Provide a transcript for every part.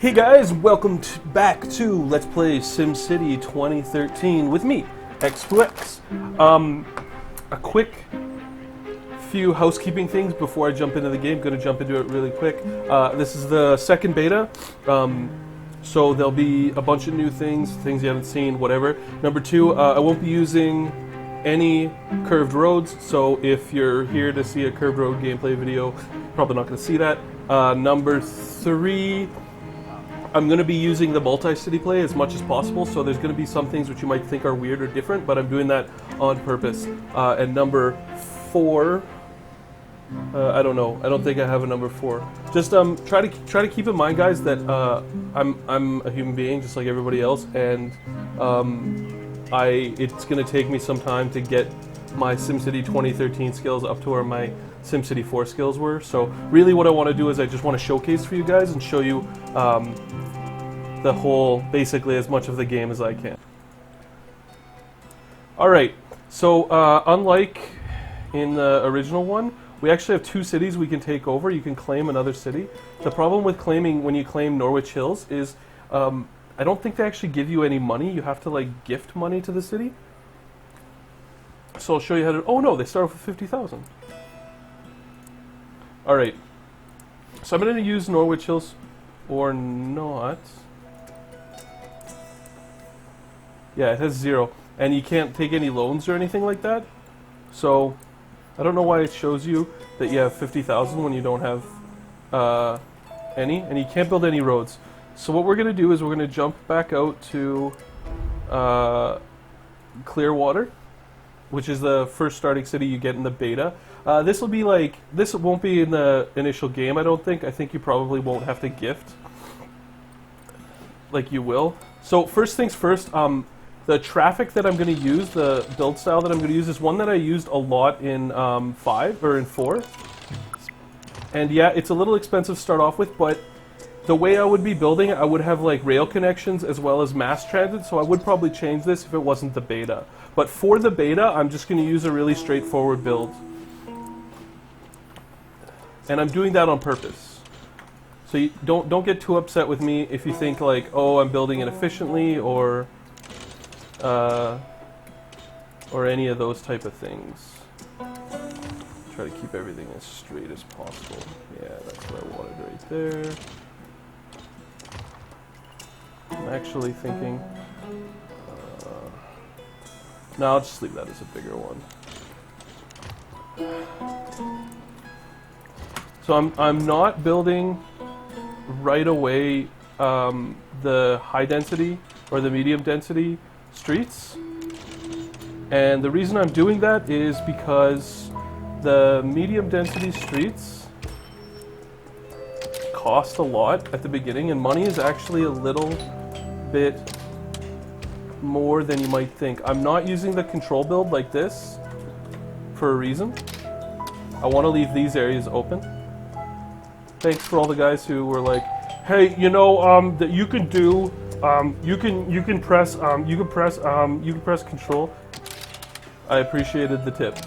Hey guys, welcome back to Let's Play SimCity 2013 with me, X2X. A quick few housekeeping things before I jump into the game. Going to jump into it really quick. This is the second beta, so there'll be a bunch of new things you haven't seen, whatever. Number two, I won't be using any curved roads, so if you're here to see a curved road gameplay video, probably not going to see that. Number three, I'm going to be using the multi-city play as much as possible, so there's going to be some things which you might think are weird or different, but I'm doing that on purpose. And number four, I don't know. I don't think I have a number four. Just try to keep in mind, guys, that I'm a human being just like everybody else, and it's going to take me some time to get my SimCity 2013 skills up to where my SimCity 4 skills were. So really what I want to do is I just want to showcase for you guys and show you the whole, basically as much of the game as I can. Alright, so unlike in the original one, we actually have two cities we can take over. You can claim another city. The problem with claiming, when you claim Norwich Hills, is I don't think they actually give you any money. You have to like gift money to the city. So I'll show you how to... Oh no, they start off with 50,000. Alright, so I'm going to use Norwich Hills or not. Yeah, it has 0. And you can't take any loans or anything like that. So, I don't know why it shows you that you have 50,000 when you don't have any. And you can't build any roads. So what we're going to do is we're going to jump back out to Clearwater, which is the first starting city you get in the beta. This will be like, this won't be in the initial game, I don't think. I think you probably won't have to gift like you will. So first things first, the traffic that I'm going to use, the build style that I'm going to use, is one that I used a lot in 5 or in 4. And yeah, it's a little expensive to start off with, but the way I would be building it, I would have like rail connections as well as mass transit, so I would probably change this if it wasn't the beta. But for the beta, I'm just going to use a really straightforward build. And I'm doing that on purpose. So you don't get too upset with me if you think like, oh, I'm building it efficiently, or any of those type of things. Try to keep everything as straight as possible. Yeah, that's what I wanted right there. I'm actually thinking... no, I'll just leave that as a bigger one. So I'm not building right away the high density or the medium density streets. And the reason I'm doing that is because the medium density streets cost a lot at the beginning, and money is actually a little bit more than you might think. I'm not using the control build like this for a reason. I want to leave these areas open. Thanks for all the guys who were like, "Hey, you know that you can do you can press control." I appreciated the tip.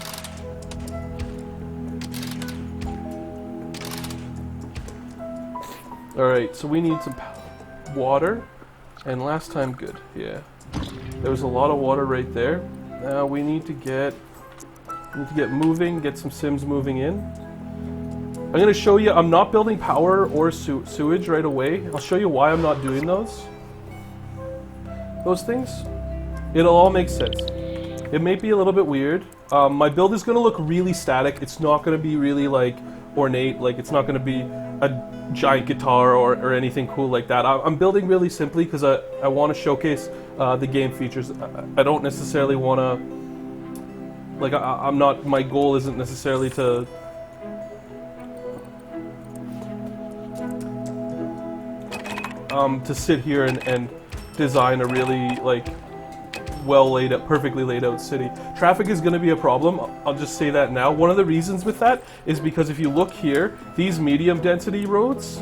All right, so we need some water, and last time, good, yeah. There was a lot of water right there. Now we need to get moving, get some Sims moving in. I'm going to show you, I'm not building power or sewage right away. I'll show you why I'm not doing those things. It'll all make sense. It may be a little bit weird. My build is going to look really static. It's not going to be really like ornate, like it's not going to be a giant guitar or anything cool like that. I'm building really simply because I want to showcase the game features. I don't necessarily want to, like, I'm not, my goal isn't necessarily to sit here and design a really like well laid out, perfectly laid out city. Traffic is going to be a problem. I'll just say that now. One of the reasons with that is because if you look here, these medium density roads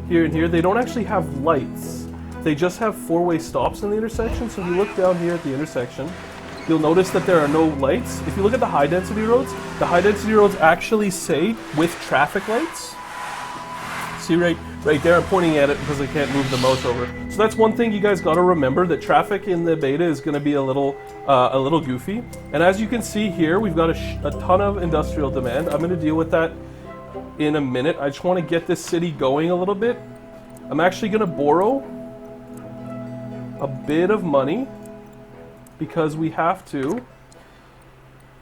here and here, they don't actually have lights. They just have four-way stops in the intersection. So if you look down here at the intersection, you'll notice that there are no lights. If you look at the high density roads actually say with traffic lights. see right there, I'm pointing at it because I can't move the mouse over. So that's one thing you guys got to remember, that traffic in the beta is going to be a little goofy. And as you can see here, we've got a ton of industrial demand. I'm going to deal with that in a minute. I just want to get this city going a little bit. I'm actually going to borrow a bit of money because we have to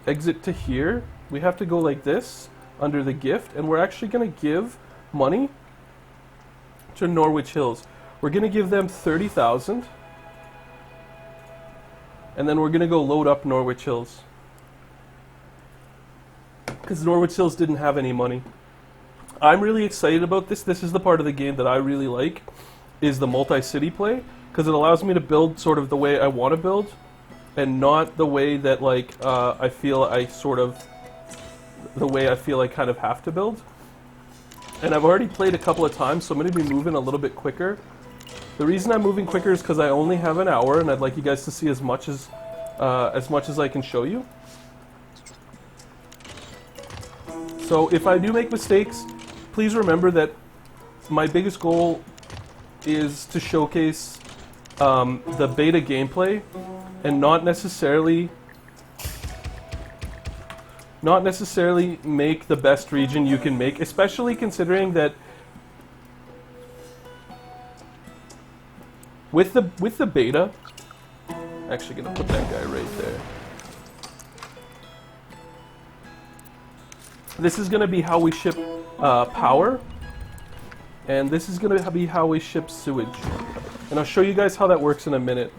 exit to here. We have to go like this under the gift, and we're actually going to give money to Norwich Hills. We're going to give them 30,000, and then we're going to go load up Norwich Hills because Norwich Hills didn't have any money. I'm really excited about this. This is the part of the game that I really like, is the multi-city play, because it allows me to build sort of the way I want to build and not the way that I feel I kind of have to build. And I've already played a couple of times, so I'm going to be moving a little bit quicker. The reason I'm moving quicker is because I only have an hour, and I'd like you guys to see as much as I can show you. So if I do make mistakes, please remember that my biggest goal is to showcase the beta gameplay and not necessarily make the best region you can make, especially considering that with the beta, actually gonna put that guy right there. This is gonna be how we ship power, and this is gonna be how we ship sewage. And I'll show you guys how that works in a minute.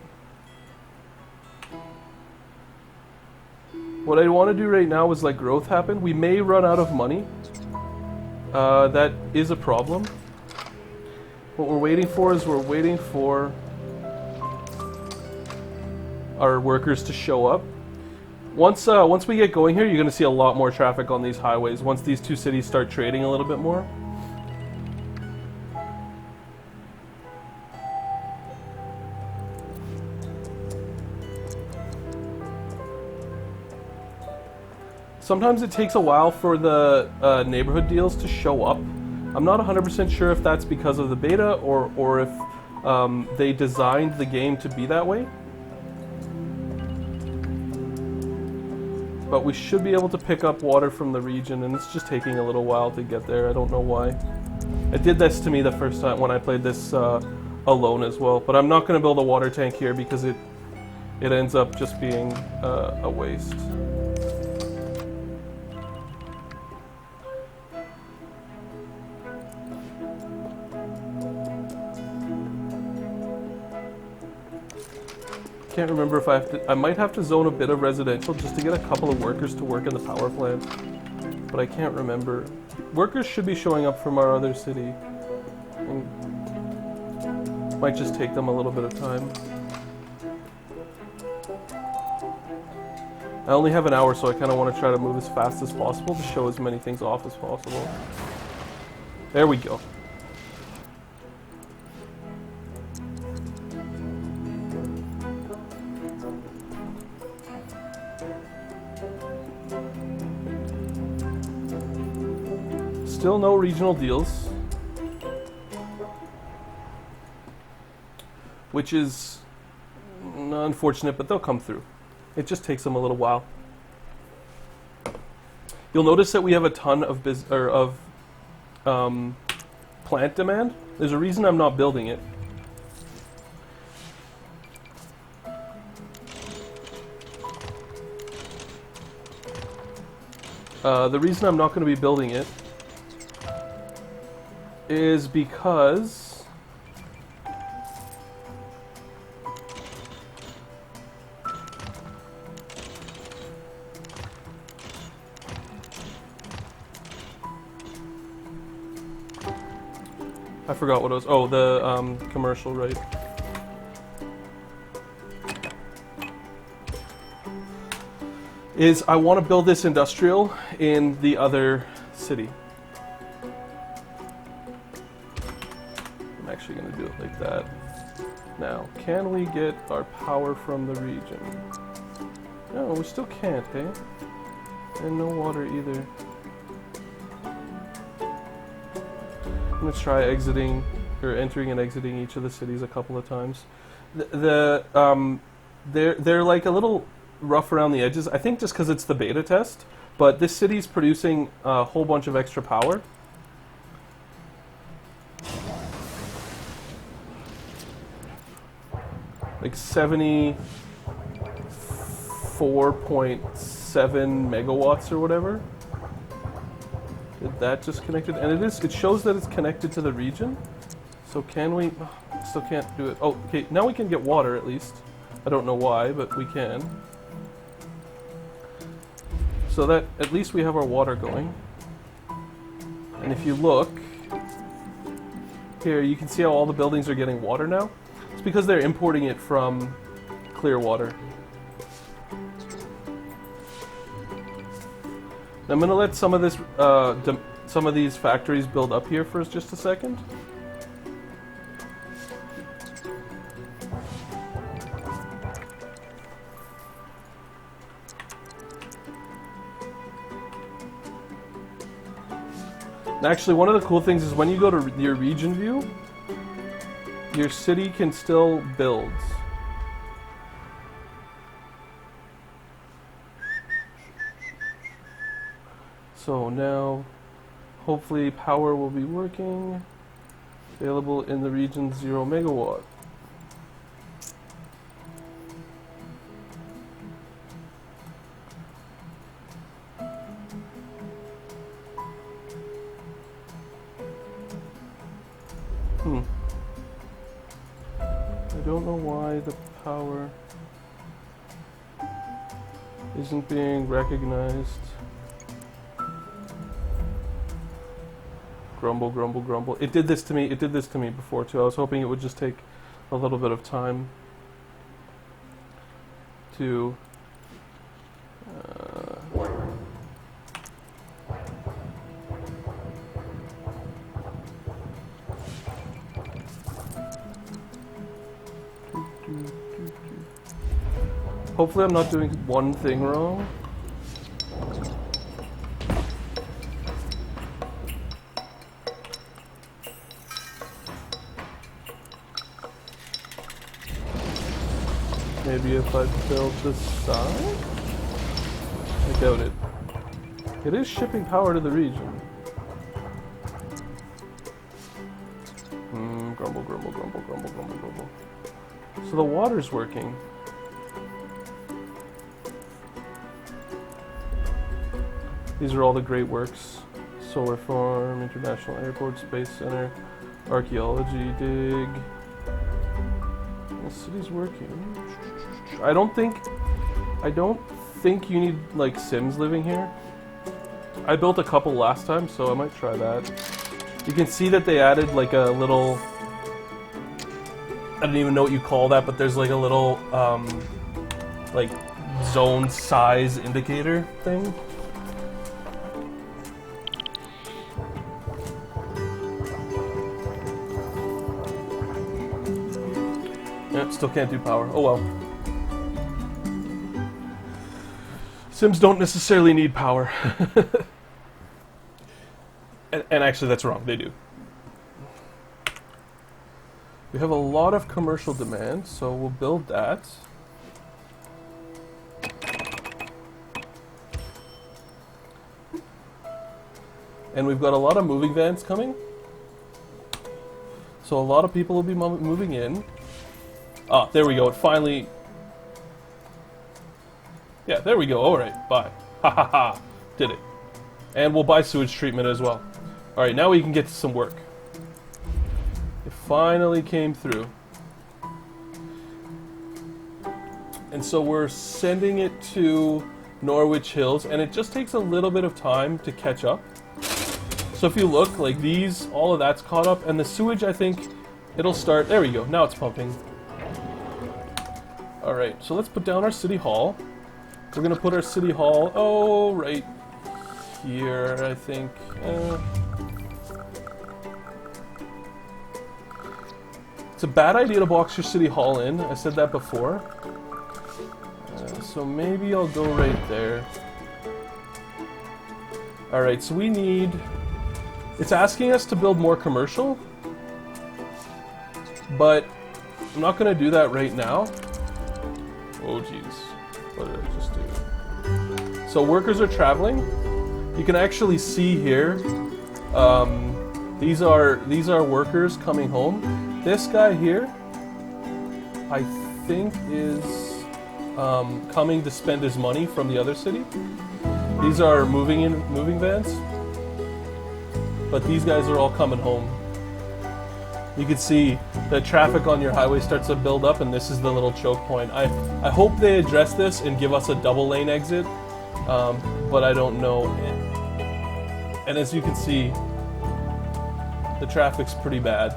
What I want to do right now is let growth happen. We may run out of money. That is a problem. What we're waiting for is our workers to show up. Once we get going here, you're going to see a lot more traffic on these highways once these two cities start trading a little bit more. Sometimes it takes a while for the neighborhood deals to show up. I'm not 100% sure if that's because of the beta or if they designed the game to be that way. But we should be able to pick up water from the region, and it's just taking a little while to get there. I don't know why. It did this to me the first time when I played this alone as well. But I'm not going to build a water tank here because it ends up just being a waste. Can't remember if I might have to zone a bit of residential just to get a couple of workers to work in the power plant, but I can't remember. Workers should be showing up from our other city. Might just take them a little bit of time. I only have an hour, so I kind of want to try to move as fast as possible to show as many things off as possible. There we go. Still no regional deals, which is unfortunate, but they'll come through. It just takes them a little while. You'll notice that we have a ton of plant demand. There's a reason I'm not building it. The reason I'm not going to be building it is because I forgot what it was. Oh, the commercial, right? Is I want to build this industrial in the other city. Actually going to do it like that. Now, can we get our power from the region? No, we still can't, hey? And no water either. I'm gonna try exiting or entering and exiting each of the cities a couple of times. They're like a little rough around the edges. I think just because it's the beta test. But this city's producing a whole bunch of extra power. Like 74.7 megawatts or whatever. That just connected, and it shows that it's connected to the region. So can we? Still can't do it. Oh, okay. Now we can get water at least. I don't know why, but we can. So that at least we have our water going. And if you look here, you can see how all the buildings are getting water now. It's because they're importing it from Clearwater. I'm gonna let some of this, some of these factories build up here for just a second. And actually, one of the cool things is when you go to your region view, your city can still build. So now, hopefully power will be working. Available in the region 0 megawatt. I don't know why the power isn't being recognized. Grumble, grumble, grumble. It did this to me. It did this to me before too. I was hoping it would just take a little bit of time to hopefully I'm not doing one thing wrong. Maybe if I build this side? I doubt it. It is shipping power to the region. Grumble, grumble, grumble, grumble, grumble, grumble. So the water's working. These are all the great works. Solar Farm, International Airport, Space Center, Archaeology Dig. The city's working. I don't think you need like Sims living here. I built a couple last time, so I might try that. You can see that they added like a little, I don't even know what you call that, but there's like a little like zone size indicator thing. Yeah, still can't do power. Oh well. Sims don't necessarily need power. and actually that's wrong, they do. We have a lot of commercial demand, so we'll build that. And we've got a lot of moving vans coming. So a lot of people will be moving in. Ah, there we go, it finally... Yeah, there we go, alright, bye. Ha ha ha, did it. And we'll buy sewage treatment as well. Alright, now we can get to some work. It finally came through. And so we're sending it to Norwich Hills, and it just takes a little bit of time to catch up. So if you look, like these, all of that's caught up, and the sewage, I think, it'll start, there we go, now it's pumping. Alright, so let's put down our city hall. We're gonna put our city hall, oh, right here, I think. It's a bad idea to box your city hall in, I said that before. So maybe I'll go right there. Alright, so we need It's asking us to build more commercial, but I'm not going to do that right now. Oh jeez, what did I just do? So workers are traveling. You can actually see here, these are workers coming home. This guy here, I think is coming to spend his money from the other city. These are moving vans, but these guys are all coming home. You can see the traffic on your highway starts to build up, and this is the little choke point. I hope they address this and give us a double lane exit, but I don't know. And as you can see, the traffic's pretty bad.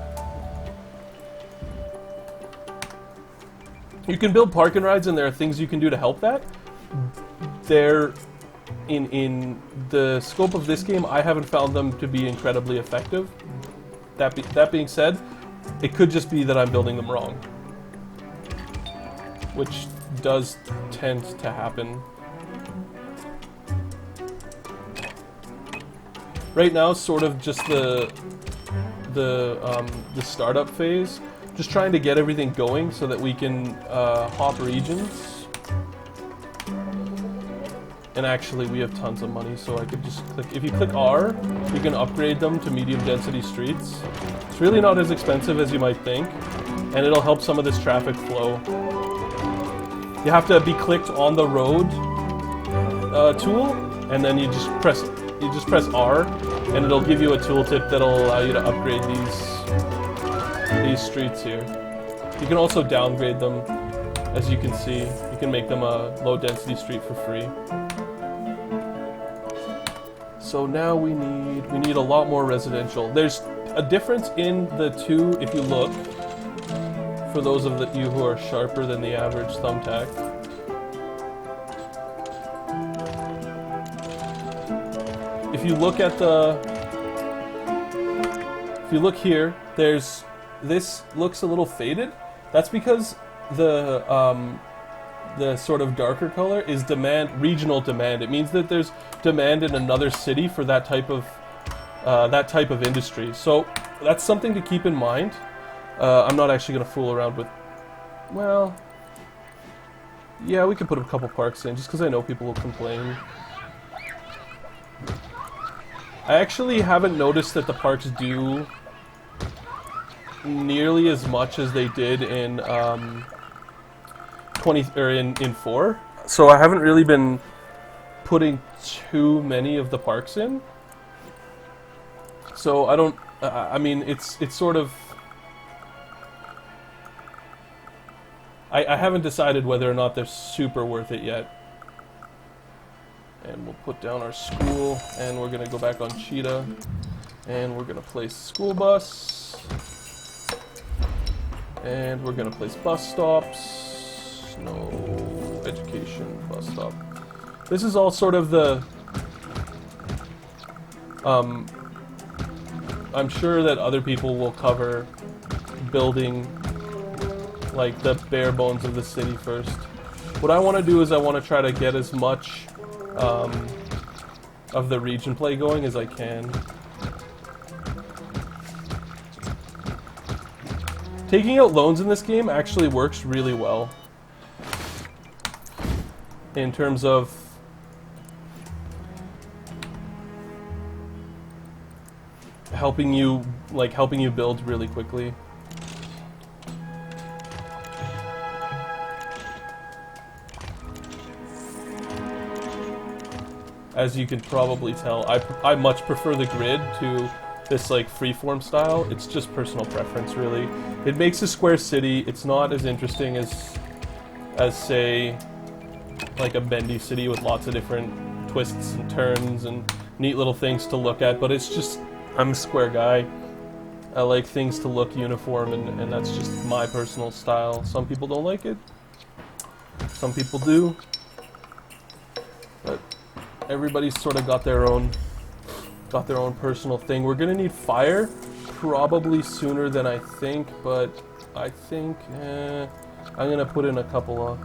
You can build park and rides, and there are things you can do to help that. They're in the scope of this game, I haven't found them to be incredibly effective. That being said, it could just be that I'm building them wrong, which does tend to happen. Right now, it's sort of just the startup phase, just trying to get everything going so that we can hop regions. And actually, we have tons of money, so I could just click. If you click R, you can upgrade them to medium density streets. It's really not as expensive as you might think, and it'll help some of this traffic flow. You have to be clicked on the road tool, and then you just press R, and it'll give you a tooltip that'll allow you to upgrade these streets here. You can also downgrade them, as you can see. You can make them a low density street for free. So now we need a lot more residential. There's a difference in the two if you look, for those of you who are sharper than the average thumbtack. If you look at if you look here, this looks a little faded. That's because the sort of darker color is regional demand. It means that there's demand in another city for that type of industry. So that's something to keep in mind. I'm not actually going to fool around with. Well, yeah, we can put a couple parks in just because I know people will complain. I actually haven't noticed that the parks do nearly as much as they did in in 4. So I haven't really been putting too many of the parks in. So I don't. I mean, it's sort of. I haven't decided whether or not they're super worth it yet. And we'll put down our school, and we're gonna go back on Cheetah, and we're gonna place school bus, and we're gonna place bus stops. No education bus stop. This is all sort of the. I'm sure that other people will cover building like the bare bones of the city first. What I want to do is I want to try to get as much of the region play going as I can. Taking out loans in this game actually works really well in terms of helping you build really quickly. As you can probably tell, I much prefer the grid to this like freeform style. It's just personal preference, really. It makes a square city. It's not as interesting as say like a bendy city with lots of different twists and turns and neat little things to look at, but it's just, I'm a square guy. I like things to look uniform, and that's just my personal style. Some people don't like it. Some people do. But everybody's sort of got their own personal thing. We're gonna need fire probably sooner than I think, but I think I'm gonna put in a couple of.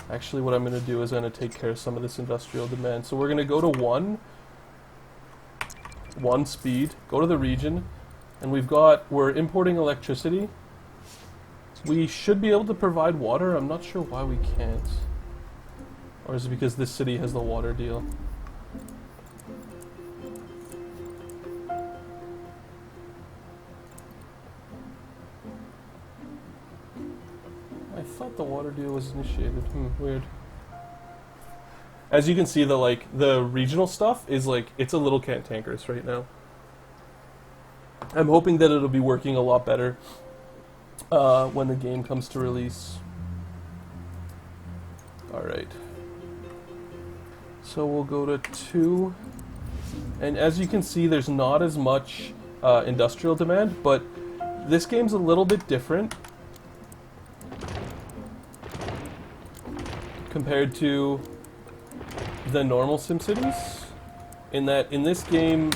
Actually, what I'm gonna do is I'm gonna take care of some of this industrial demand. So we're gonna go to 1, 1 speed, go to the region, and we're importing electricity. We should be able to provide water. I'm not sure why we can't. Or is it because this city has the water deal? I thought the water deal was initiated. Weird. As you can see, the regional stuff is it's a little cantankerous right now. I'm hoping that it'll be working a lot better when the game comes to release. Alright. So we'll go to 2. And as you can see, there's not as much industrial demand, but this game's a little bit different compared to the normal SimCities, in that in this game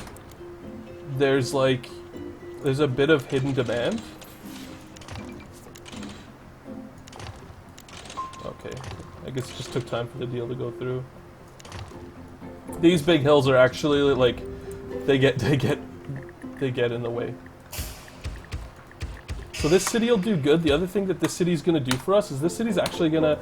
there's a bit of hidden demand. Okay, I guess it just took time for the deal to go through. These big hills are actually they get in the way. So this city will do good. The other thing that this city's gonna do for us is this city's actually gonna